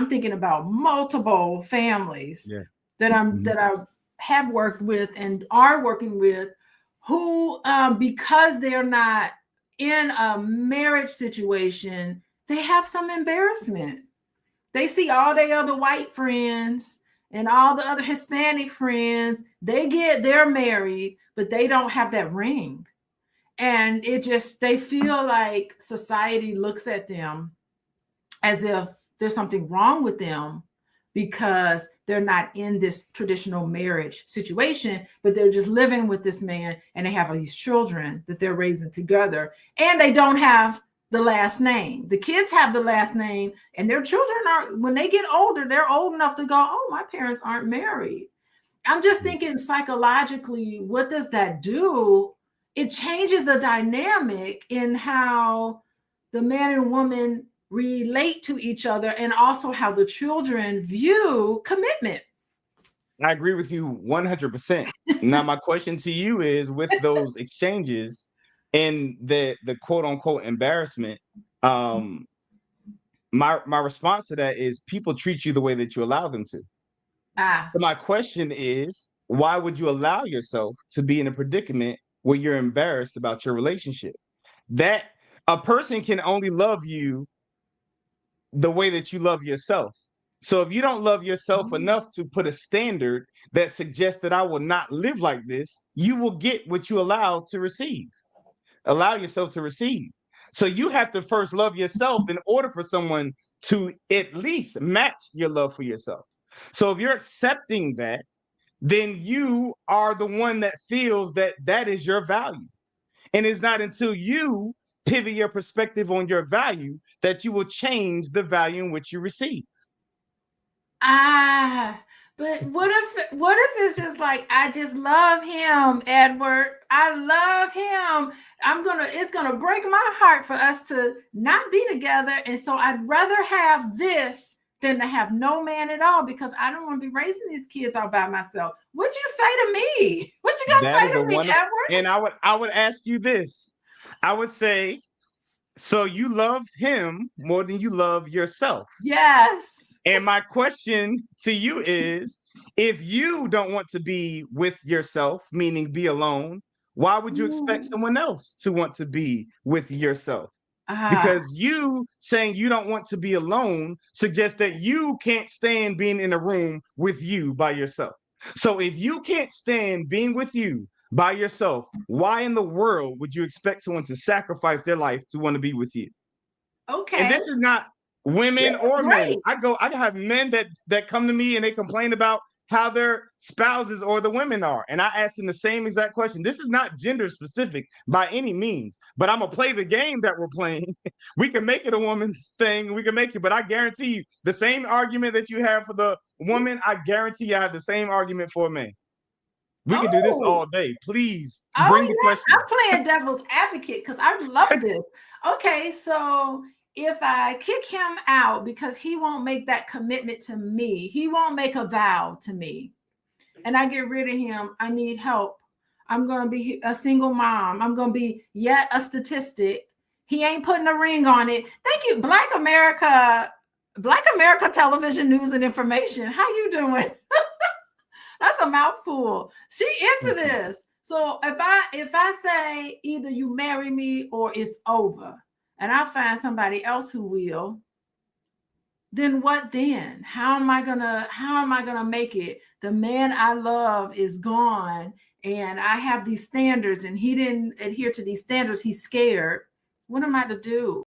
I'm thinking about multiple families that I have worked with and are working with who, because they're not in a marriage situation, they have some embarrassment. They see all their other white friends and all the other Hispanic friends, they're married, but they don't have that ring. And they feel like society looks at them as if there's something wrong with them because they're not in this traditional marriage situation, but they're just living with this man and they have these children that they're raising together, and they don't have the last name. The kids have the last name, and their children are, when they get older, they're old enough to go, oh, my parents aren't married. I'm just thinking psychologically, what does that do? It changes the dynamic in how the man and woman relate to each other, and also how the children view commitment. I agree with you 100%. Now, my question to you is, with those exchanges and the quote unquote embarrassment, my response to that is people treat you the way that you allow them to. So my question is, why would you allow yourself to be in a predicament where you're embarrassed about your relationship? That a person can only love you the way that you love yourself. So if you don't love yourself enough to put a standard that suggests that I will not live like this, you will get what you allow to receive. Allow yourself to receive. So you have to first love yourself in order for someone to at least match your love for yourself. So if you're accepting that, then you are the one that feels that that is your value. And it's not until you pivot your perspective on your value that you will change the value in which you receive. But what if it's just like, I just love him, Edward. I love him. It's gonna break my heart for us to not be together. And so I'd rather have this than to have no man at all, because I don't want to be raising these kids all by myself. What'd you say to me? What you gonna That say is to a me, wonderful, Edward? and I would ask you this. I would say, so you love him more than you love yourself. Yes. And my question to you is, if you don't want to be with yourself, meaning be alone, why would you expect someone else to want to be with yourself? Because you saying you don't want to be alone suggests that you can't stand being in a room with you by yourself. So if you can't stand being with you by yourself, why in the world would you expect someone to sacrifice their life to want to be with you? And Okay. this is not This women is or men. great. I have men that come to me and they complain about how their spouses or the women are. And I ask them the same exact question. This is not gender specific by any means, but I'm gonna play the game that we're playing. We can make it a woman's thing. We can make it, but I guarantee you the same argument that you have for the woman, I guarantee I have the same argument for a man. We can do this Oh, all day. Please oh bring the yes, I'm questions. playing devil's advocate because I love this. Okay, so if I kick him out because he won't make that commitment to me, he won't make a vow to me, and I get rid of him, I need help. I'm going to be a single mom. I'm going to be yet a statistic. He ain't putting a ring on it. Thank you, Black America Television News and Information. How you doing? That's a mouthful. She into this. So if I say either you marry me or it's over, and I find somebody else who will, then what then? How am I gonna make it? The man I love is gone, and I have these standards, and he didn't adhere to these standards. He's scared. What am I to do?